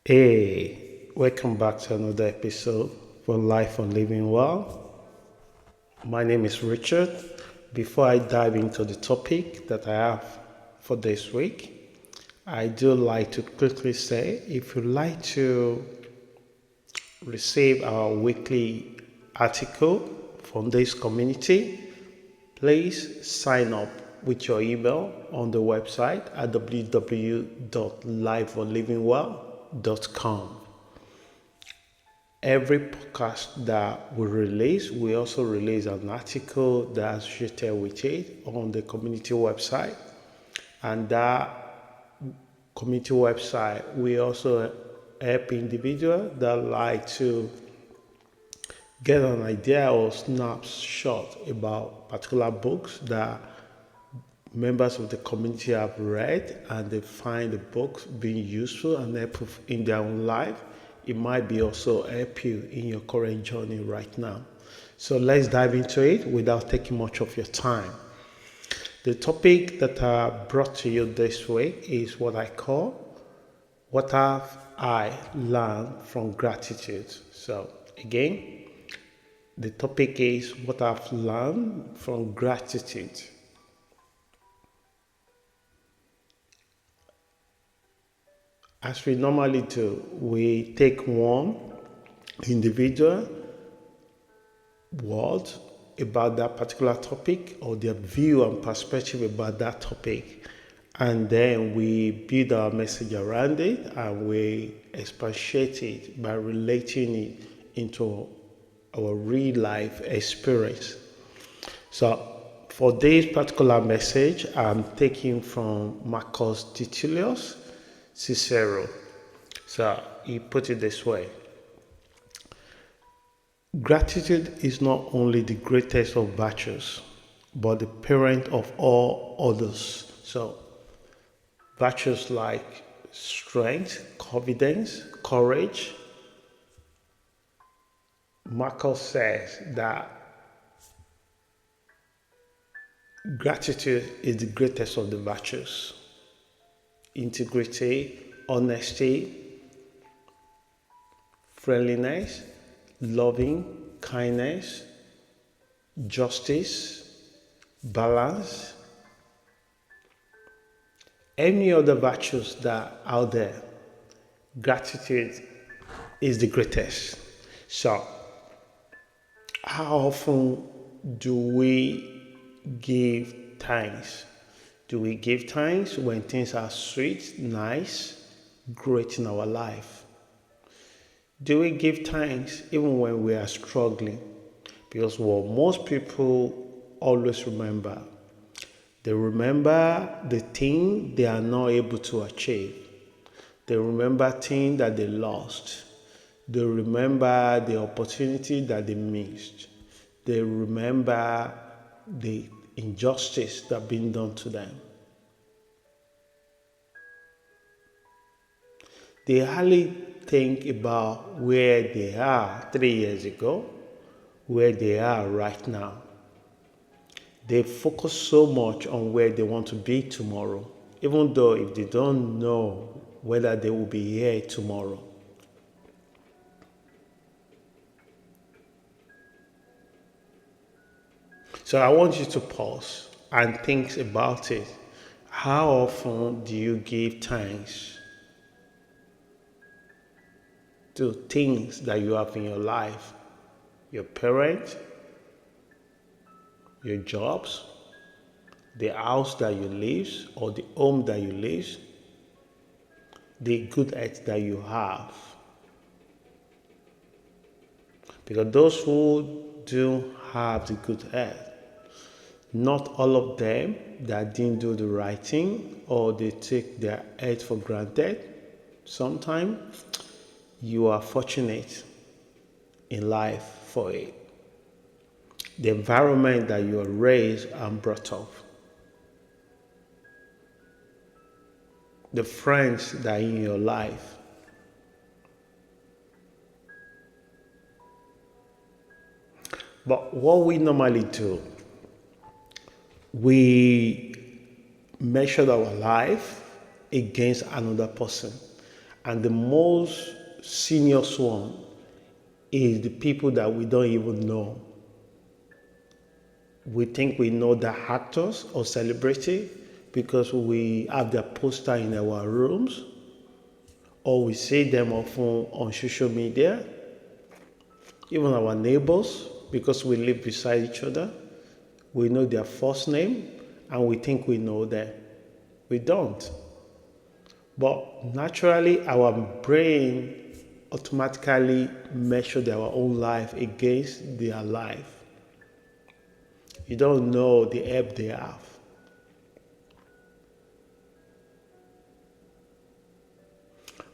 Hey, welcome back to another episode for Life on Living Well. My name is Richard. Before I dive into the topic that I have for this week, I do like to quickly say if you'd like to receive our weekly article from this community, please sign up with your email on the website at www.lifeonlivingwell.com. Every podcast that we release, we also release an article that's associated with it on the community website. And that community website, we also help individuals that like to get an idea or snapshot about particular books that members of the community have read and they find the books being useful and helpful in their own life. It might be also help you in your current journey right now. So let's dive into it without taking much of your time. The topic that I brought to you this week is what I call what have I learned from gratitude. So again, the topic is what I've learned from gratitude. As we normally do, we take one individual word about that particular topic or their view and perspective about that topic, and then we build our message around it and we expatiate it by relating it into our real life experience. So for this particular message, I'm taking from Marcus Titulius Cicero. So he put it this way: gratitude is not only the greatest of virtues, but the parent of all others. So virtues like strength, confidence, courage. Marcus says that gratitude is the greatest of the virtues. Integrity, honesty, friendliness, loving, kindness, justice, balance, any other virtues that are out there, gratitude is the greatest. So, how often do we give thanks? Do we give thanks when things are sweet, nice, great in our life? Do we give thanks even when we are struggling? Because what most people always remember, they remember the thing they are not able to achieve. They remember things that they lost. They remember the opportunity that they missed. They remember the injustice that been done to them. They hardly think about where they are 3 years ago, where they are right now. They focus so much on where they want to be tomorrow, even though if they don't know whether they will be here tomorrow. So I want you to pause and think about it. How often do you give thanks to things that you have in your life? Your parents, your jobs, the house that you live or the home that you live, the good health that you have. Because those who do have the good health, not all of them that didn't do the right thing or they take their health for granted. Sometimes you are fortunate in life for it. The environment that you are raised and brought up, the friends that are in your life. But what we normally do, we measure our life against another person. And the most senior one is the people that we don't even know. We think we know the actors or celebrity because we have their poster in our rooms, or we see them often on social media, even our neighbors, because we live beside each other. We know their first name and we think we know them. We don't. But naturally, our brain automatically measures our own life against their life. You don't know the help they have.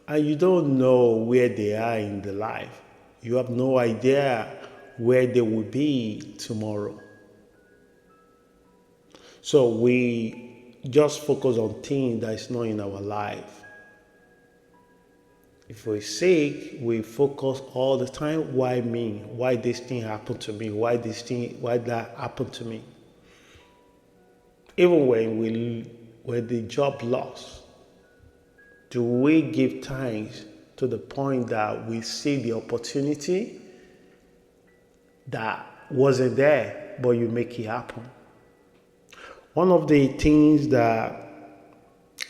And you don't know where they are in the life. You have no idea where they will be tomorrow. So we just focus on things that is not in our life. If we're sick, we focus all the time, why me? Why this thing happened to me? Why that happened to me? Even when the job loss, do we give thanks to the point that we see the opportunity that wasn't there, but you make it happen? One of the things that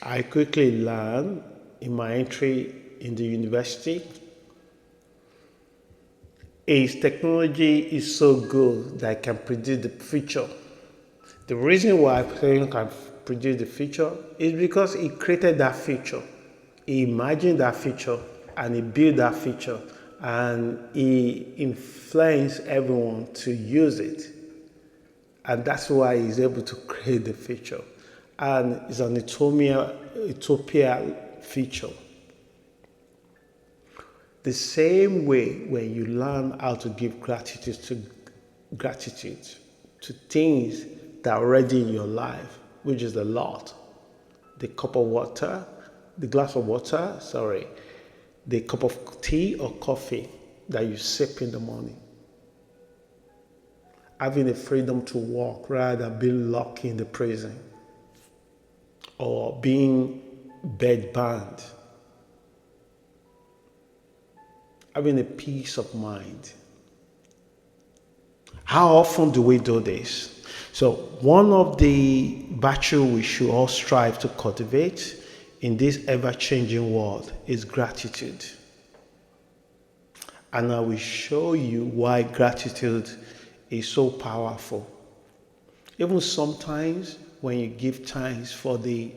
I quickly learned in my entry in the university is technology is so good that it can predict the future. The reason why it can predict the future is because it created that future. He imagined that future and he built that future and he influenced everyone to use it. And that's why he's able to create the future. And it's an utopia future. The same way when you learn how to give gratitude to things that are already in your life, which is a lot. The glass of water, the cup of tea or coffee that you sip in the morning. Having the freedom to walk rather than being locked in the prison or being bedbound. Having a peace of mind. How often do we do this? So one of the virtues we should all strive to cultivate in this ever-changing world is gratitude. And I will show you why gratitude is so powerful. Even sometimes when you give thanks for the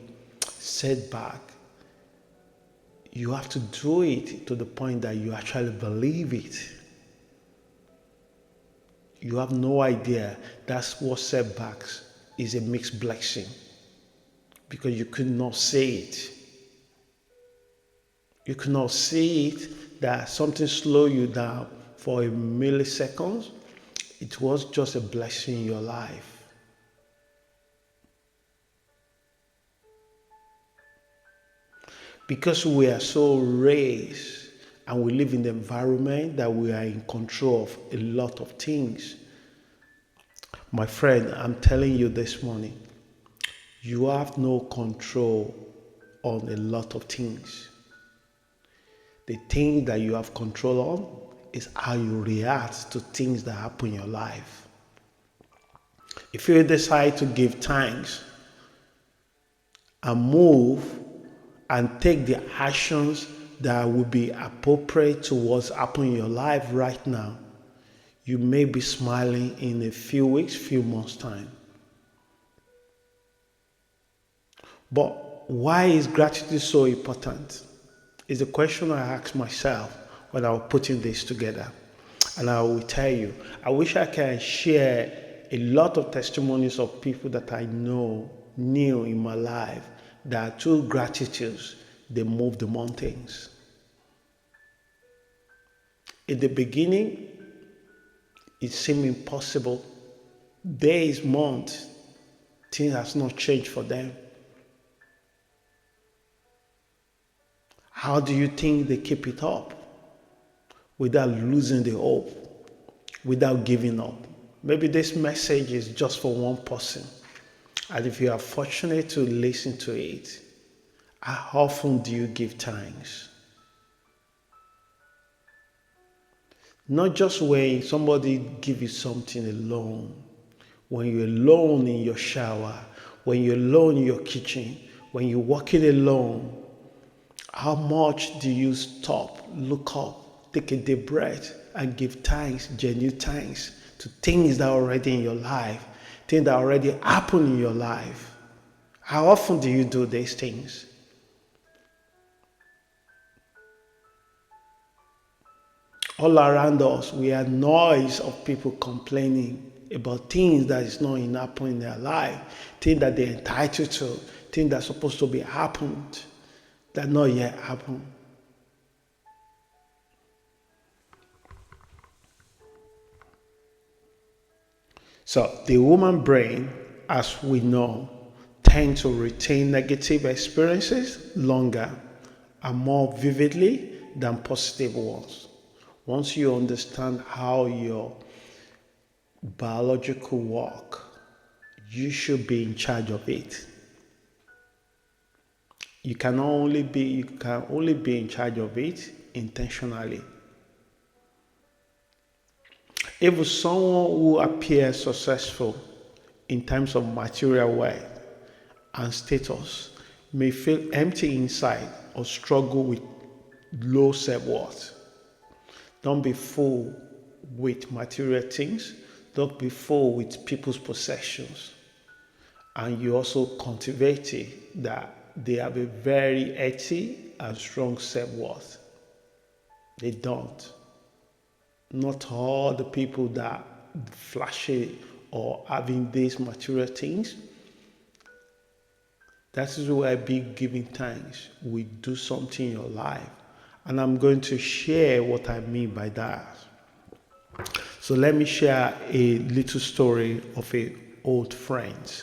setback, you have to do it to the point that you actually believe it. You have no idea that's what setbacks is, a mixed blessing, because you could not see it. You could not see it that something slowed you down for a millisecond. It was just a blessing in your life. Because we are so raised and we live in the environment that we are in control of a lot of things. My friend, I'm telling you this morning, you have no control on a lot of things. The thing that you have control on is how you react to things that happen in your life. If you decide to give thanks and move and take the actions that will be appropriate to what's happening in your life right now, you may be smiling in a few weeks, few months' time. But why is gratitude so important? Is the question I asked myself when I was putting this together. And I will tell you, I wish I can share a lot of testimonies of people that I knew in my life that through gratitude, they moved the mountains. In the beginning, it seemed impossible. Days, months, things has not changed for them. How do you think they keep it up without losing the hope, without giving up? Maybe this message is just for one person. And if you are fortunate to listen to it, how often do you give thanks? Not just when somebody give you something alone, when you're alone in your shower, when you're alone in your kitchen, when you're walking alone, how much do you stop, look up, take a deep breath, and give thanks, genuine thanks to things that are already in your life, things that already happen in your life? How often do you do these things? All around us, we hear noise of people complaining about things that is not happening in their life, things that they're entitled to, things that are supposed to be happened, that not yet happened. So the human brain, as we know, tends to retain negative experiences longer and more vividly than positive ones. Once you understand how your biological work, you should be in charge of it. You can only be in charge of it intentionally. Even someone who appears successful in terms of material wealth and status may feel empty inside or struggle with low self-worth. Don't be fooled with material things. Don't be fooled with people's possessions. And you also cultivate it that they have a very healthy and strong self-worth. They don't. Not all the people that flashy or having these material things. That is why big giving thanks will do something in your life. And I'm going to share what I mean by that. So let me share a little story of an old friend.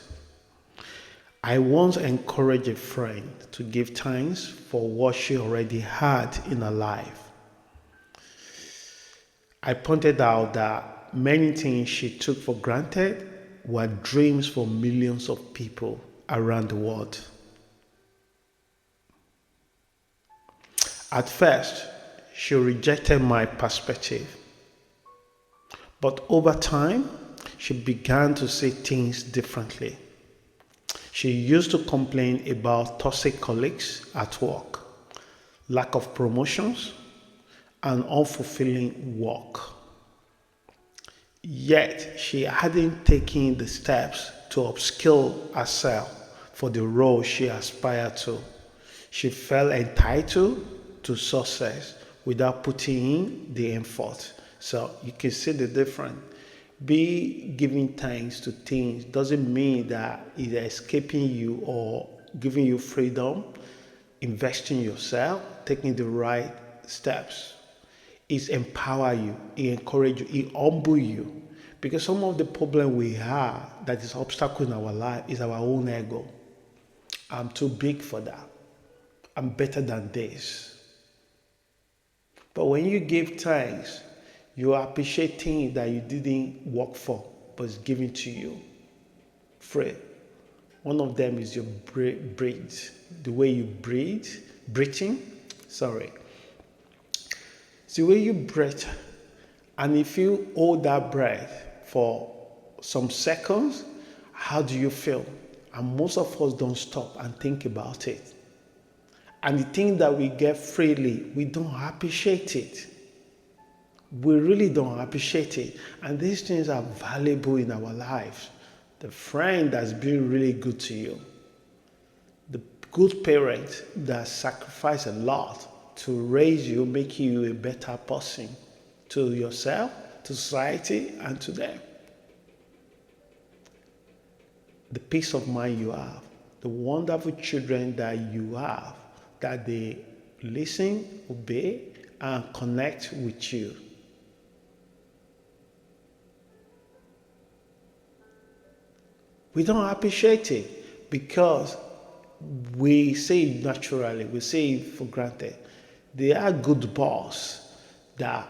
I once encouraged a friend to give thanks for what she already had in her life. I pointed out that many things she took for granted were dreams for millions of people around the world. At first, she rejected my perspective, but over time, she began to see things differently. She used to complain about toxic colleagues at work, lack of promotions, and unfulfilling work. Yet, she hadn't taken the steps to upskill herself for the role she aspired to. She felt entitled to success without putting in the effort. So you can see the difference. Be giving thanks to things doesn't mean that it's escaping you or giving you freedom, investing in yourself, taking the right steps. It empower you, it encourage you, it humble you. Because some of the problem we have that is obstacle in our life is our own ego. I'm too big for that. I'm better than this. But when you give thanks, you appreciate things that you didn't work for, but it's given to you free. One of them is your breathe, the way you breathing. Sorry. It's the way you breathe. And if you hold that breath for some seconds, how do you feel? And most of us don't stop and think about it. And the thing that we get freely, we don't appreciate it. We really don't appreciate it. And these things are valuable in our lives. The friend that's been really good to you. The good parent that sacrificed a lot to raise you, make you a better person to yourself, to society, and to them. The peace of mind you have, the wonderful children that you have, that they listen, obey, and connect with you. We don't appreciate it because we say it naturally, we say it for granted. They are good boss that are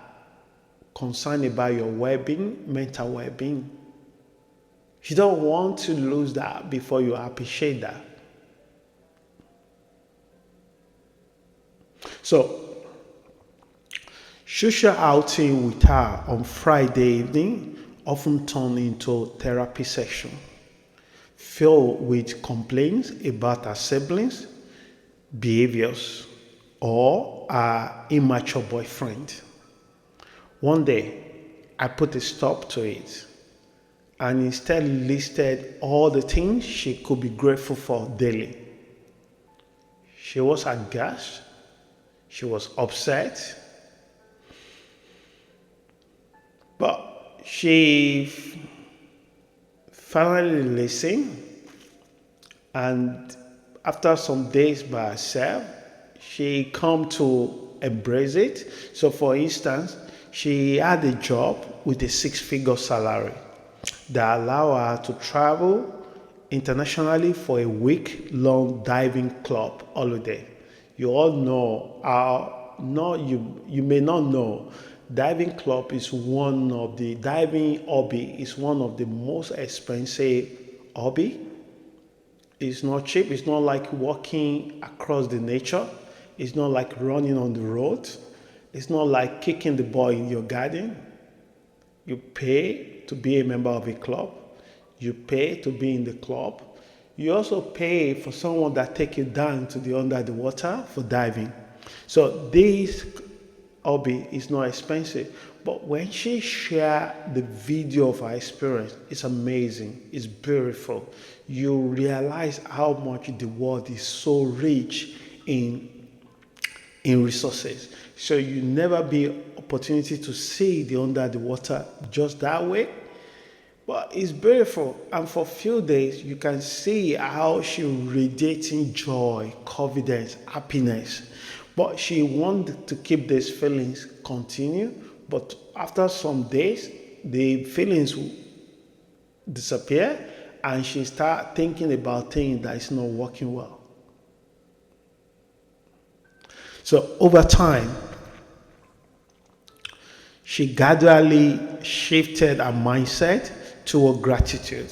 concerned about your well-being, mental well-being. You don't want to lose that before you appreciate that. So, Social outing with her on Friday evening often turned into therapy session, filled with complaints about her siblings' behaviors or her immature boyfriend. One day, I put a stop to it and instead listed all the things she could be grateful for daily. She was aghast, she was upset, but she finally listened, and after some days by herself, she come to embrace it. So for instance, she had a job with a six-figure salary that allowed her to travel internationally for a week-long diving club holiday. You all know how, no, you may not know, diving club is one of the diving hobby is one of the most expensive hobby. It's not cheap. It's not like walking across the nature. It's not like running on the road. It's not like kicking the ball in your garden. You pay to be a member of a club. You pay to be in the club. You also pay for someone that take you down to the under the water for diving. So this hobby is not expensive. But when she shared the video of her experience, it's amazing. It's beautiful. You realize how much the world is so rich in resources. So you never be opportunity to see the under the water just that way. But it's beautiful. And for a few days, you can see how she radiating joy, confidence, happiness. But she wanted to keep these feelings continue. But after some days, the feelings will disappear and she start thinking about things that is not working well. So over time, she gradually shifted her mindset toward gratitude.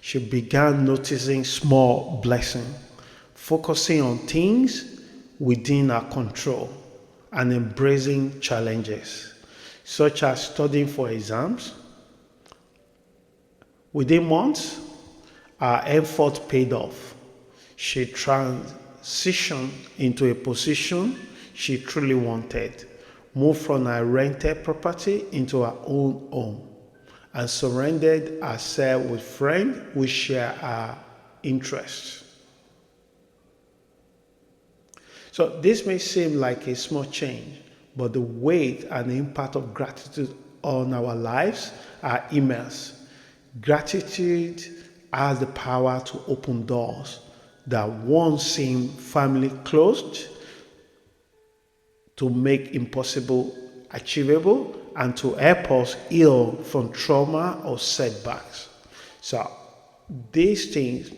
She began noticing small blessings, focusing on things within her control, and embracing challenges, such as studying for exams. Within months, her effort paid off. She transitioned into a position she truly wanted, moved from her rented property into her own home, and surrounded herself with friends who share her interests. So this may seem like a small change, but the weight and impact of gratitude on our lives are immense. Gratitude has the power to open doors that once seemed firmly closed, to make impossible achievable, and to help us heal from trauma or setbacks. So these things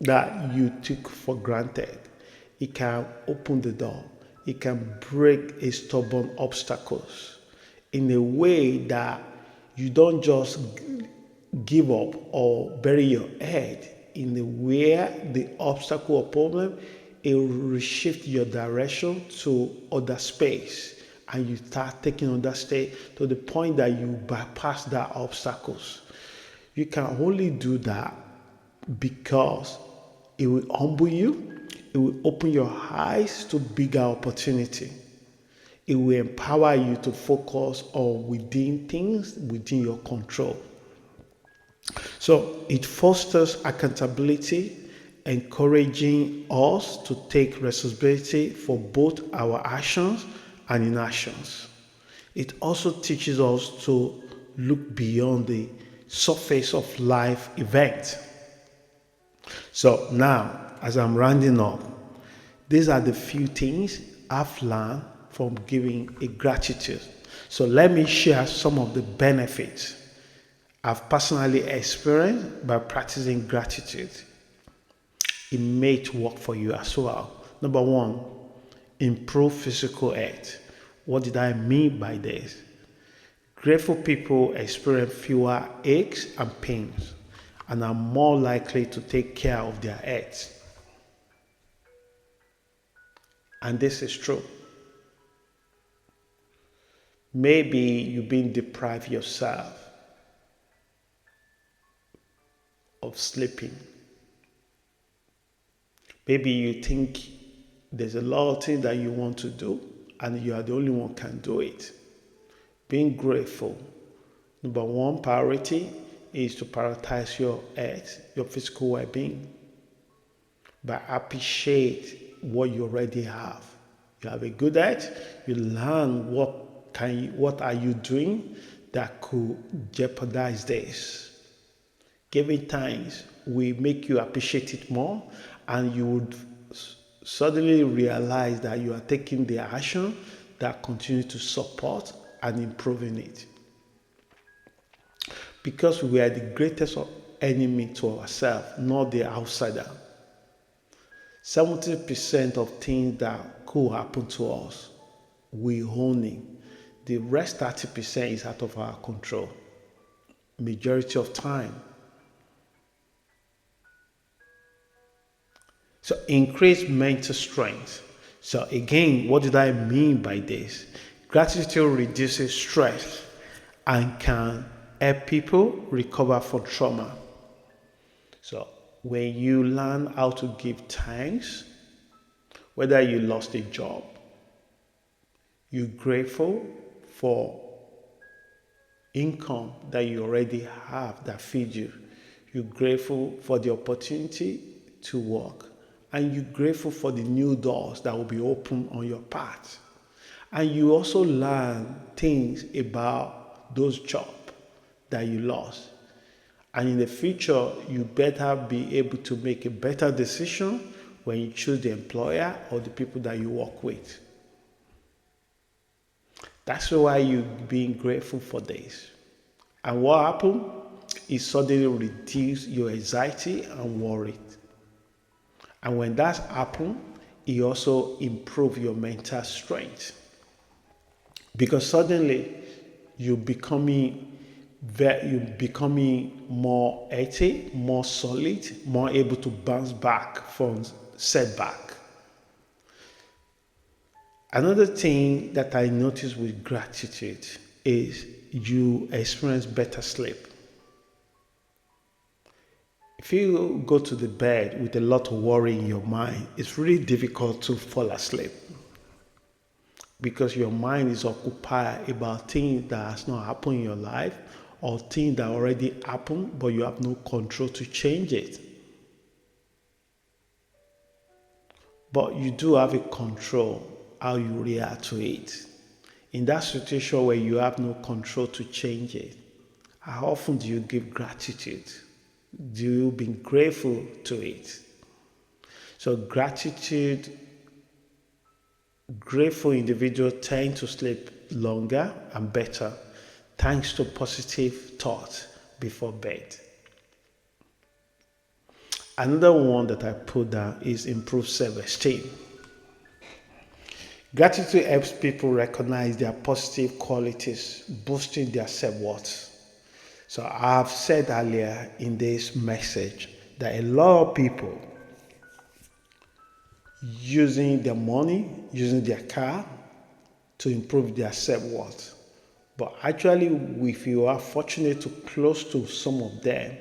that you took for granted, it can open the door. It can break a stubborn obstacles in a way that you don't just give up or bury your head in the where the obstacle or problem, it will reshift your direction to other space, and you start taking other state to the point that you bypass that obstacles. You can only do that because it will humble you, it will open your eyes to bigger opportunity. It will empower you to focus on within things within your control. So it fosters accountability, encouraging us to take responsibility for both our actions and inactions. It also teaches us to look beyond the surface of life events. So now, as I'm rounding up, these are the few things I've learned from giving a gratitude. So let me share some of the benefits I've personally experienced by practicing gratitude. It may work for you as well. Number one, improve physical health. What did I mean by this? Grateful people experience fewer aches and pains and are more likely to take care of their health. And this is true. Maybe you've been deprived yourself of sleeping. Maybe you think there's a lot of things that you want to do and you are the only one can do it. Being grateful. Number one priority is to prioritize your health, your physical well-being, by appreciate what you already have. You have a good health, you learn what are you doing that could jeopardize this. Giving thanks will make you appreciate it more, and you would suddenly realize that you are taking the action that continue to support and improving it. Because we are the greatest enemy to ourselves, not the outsider. 70% of things that could happen to us, we own it. The rest 30% is out of our control. Majority of time. So increase mental strength. So again, what did I mean by this? Gratitude reduces stress and can help people recover from trauma. So when you learn how to give thanks, whether you lost a job, you're grateful for income that you already have that feeds you. You're grateful for the opportunity to work. And you're grateful for the new doors that will be open on your path. And you also learn things about those jobs that you lost. And in the future, you better be able to make a better decision when you choose the employer or the people that you work with. That's why you're being grateful for this. And what happened is suddenly reduce your anxiety and worry. And when that happens, it also improves your mental strength. Because suddenly you're becoming more healthy, more solid, more able to bounce back from setback. Another thing that I noticed with gratitude is you experience better sleep. If you go to the bed with a lot of worry in your mind, it's really difficult to fall asleep because your mind is occupied about things that has not happened in your life or things that already happened but you have no control to change it. But you do have a control how you react to it. In that situation where you have no control to change it, how often do you give gratitude? Do you be grateful to it? So gratitude, grateful individuals tend to sleep longer and better thanks to positive thoughts before bed. Another one that I put down is improve self-esteem. Gratitude helps people recognize their positive qualities, boosting their self-worth. So I've said earlier in this message that a lot of people using their money, using their car to improve their self-worth. But actually, if you are fortunate to close to some of them,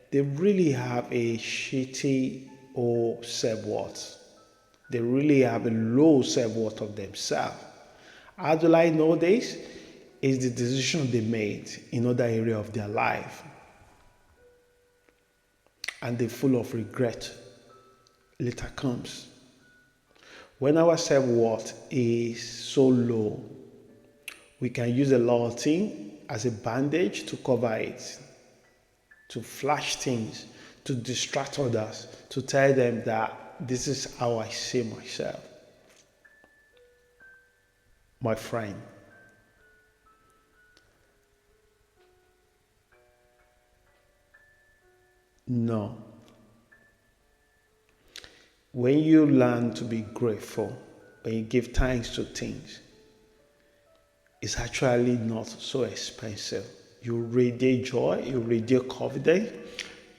they really have a shitty or self-worth. They really have a low self-worth of themselves. How do I know this? Is the decision they made in other area of their life. And they're full of regret later comes. When our self-worth is so low, we can use a lot of things as a bandage to cover it, to flash things, to distract others, to tell them that this is how I see myself. My friend, no. When you learn to be grateful, when you give thanks to things, it's actually not so expensive. You radiate joy, you radiate confidence,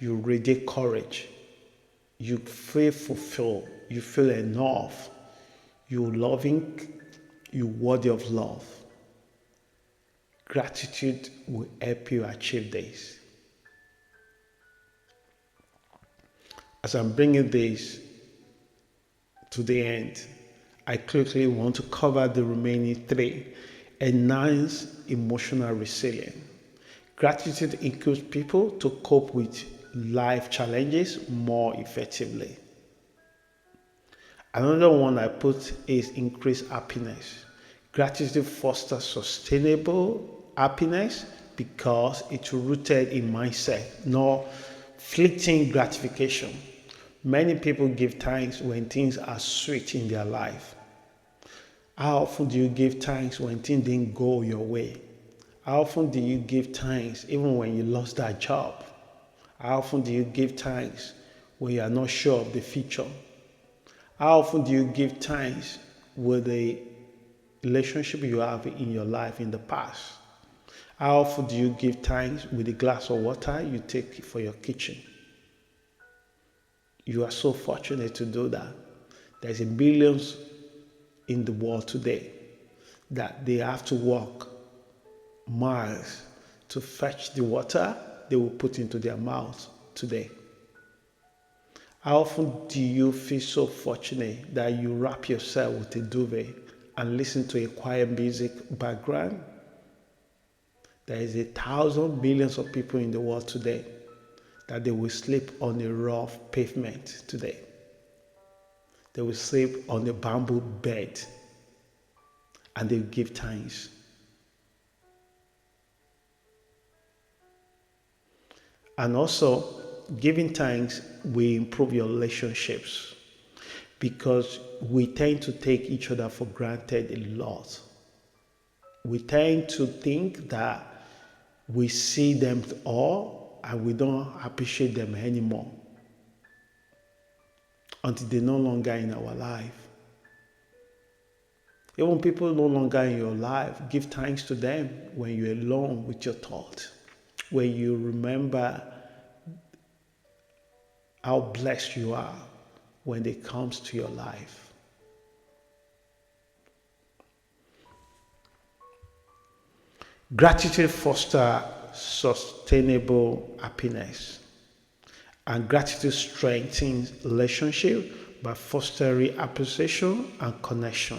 you radiate courage. You feel fulfilled, you feel enough, you're loving, you're worthy of love. Gratitude will help you achieve this. As I'm bringing this to the end, I quickly want to cover the remaining three. Enhance emotional resilience. Gratitude equips people to cope with life challenges more effectively. Another one I put is increase happiness. Gratitude fosters sustainable happiness because it's rooted in mindset, not fleeting gratification. Many people give thanks when things are sweet in their life. How often do you give thanks when things didn't go your way? How often do you give thanks even when you lost that job? How often do you give thanks when you are not sure of the future? How often do you give thanks with the relationship you have in your life in the past? How often do you give thanks with the glass of water you take for your kitchen? You are so fortunate to do that. There's a billions in the world today that they have to walk miles to fetch the water they will put into their mouth today. How often do you feel so fortunate that you wrap yourself with a duvet and listen to a quiet music background? There is 1,000 billions of people in the world today that they will sleep on a rough pavement today. They will sleep on a bamboo bed and they will give thanks. And also, giving thanks will improve your relationships because we tend to take each other for granted a lot. We tend to think that we see them all and we don't appreciate them anymore until they're no longer in our life. Even people no longer in your life, give thanks to them when you're alone with your thoughts, when you remember how blessed you are when it comes to your life. Gratitude fosters sustainable happiness, and gratitude strengthens relationship by fostering appreciation and connection.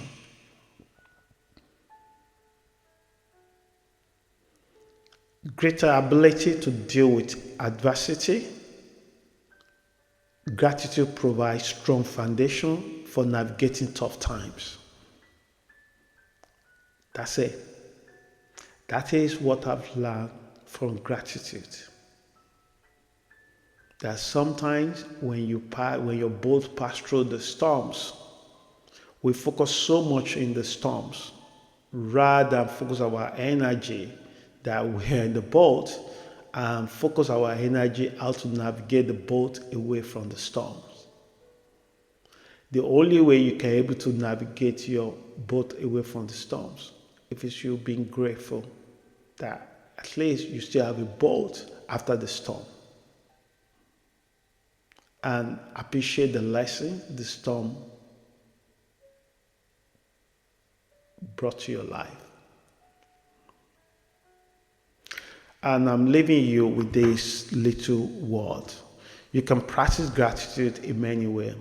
Greater ability to deal with adversity. Gratitude provides strong foundation for navigating tough times. That's it. That is what I've learned from gratitude. That sometimes when your boat pass through the storms, we focus so much in the storms rather than focus our energy that we're in the boat and focus our energy how to navigate the boat away from the storms. The only way you can able to navigate your boat away from the storms is you being grateful that at least you still have a boat after the storm, and appreciate the lesson the storm brought to your life. And I'm leaving you with this little word. You can practice gratitude in many ways.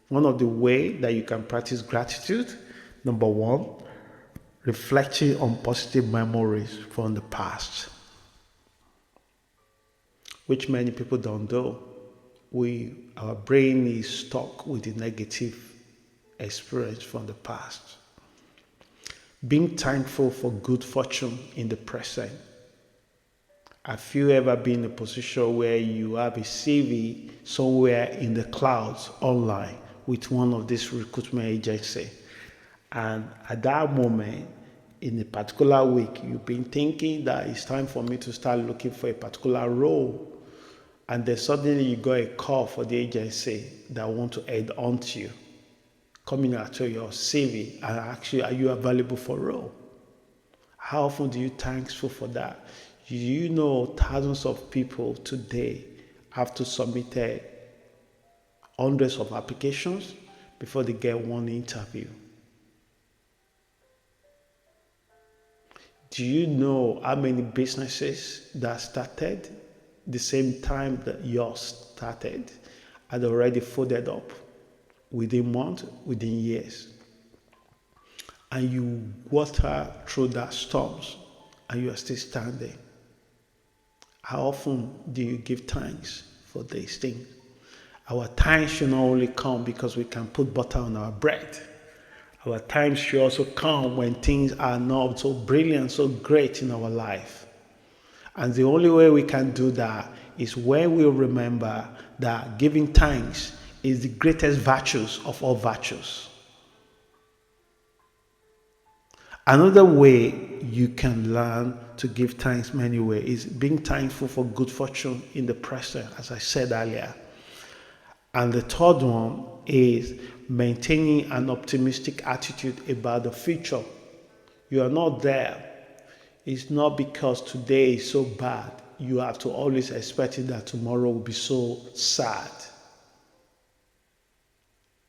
One of the ways that you can practice gratitude, number one, reflecting on positive memories from the past, which many people don't do. Our brain is stuck with the negative experience from the past. Being thankful for good fortune in the present. Have you ever been in a position where you have a CV somewhere in the clouds online with one of these recruitment agencies, and at that moment, in a particular week, you've been thinking that it's time for me to start looking for a particular role, and then suddenly you got a call for the agency that want to add on to you, coming out to your CV and actually, are you available for a role? How often do you thankful for that? You know thousands of people today have to submit hundreds of applications before they get one interview. Do you know how many businesses that started the same time that yours started had already folded up within months, within years? And you water through that storms and you are still standing. How often do you give thanks for these things? Our thanks should not only come because we can put butter on our bread. Our times should also come when things are not so brilliant, so great in our life. And the only way we can do that is when we remember that giving thanks is the greatest virtues of all virtues. Another way you can learn to give thanks many ways is being thankful for good fortune in the present, as I said earlier. And the third one is maintaining an optimistic attitude about the future. You are not there. It's not because today is so bad. You have to always expect that tomorrow will be so sad.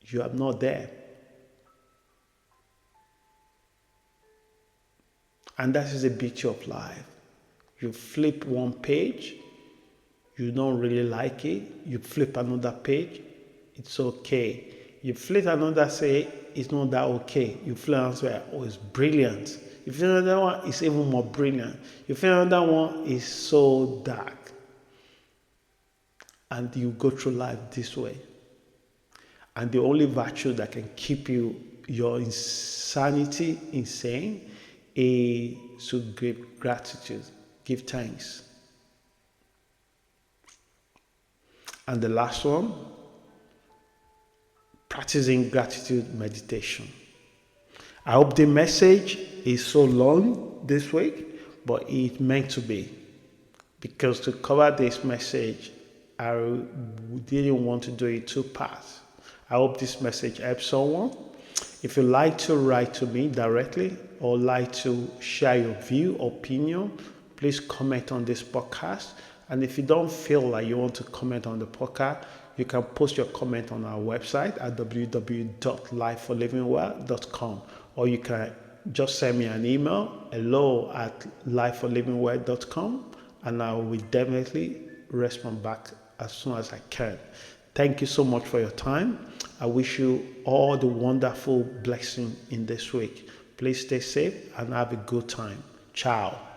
You are not there. And that is the beauty of life. You flip one page, you don't really like it, you flip another page, it's okay. You flip another, say it's not that okay. You flip another, say, oh, it's brilliant. You flip another one, it's even more brilliant. You flip another one, it's so dark. And you go through life this way. And the only virtue that can keep your insanity insane is to give gratitude, give thanks. And the last one, practicing gratitude meditation. I hope the message is so long this week, but it's meant to be. Because to cover this message, I didn't want to do it two parts. I hope this message helps someone. If you'd like to write to me directly or like to share your view, opinion, please comment on this podcast. And if you don't feel like you want to comment on the podcast, you can post your comment on our website at www.lifeforlivingwell.com, or you can just send me an email, hello@lifeforlivingwell.com, and I will definitely respond back as soon as I can. Thank you so much for your time. I wish you all the wonderful blessing in this week. Please stay safe and have a good time. Ciao.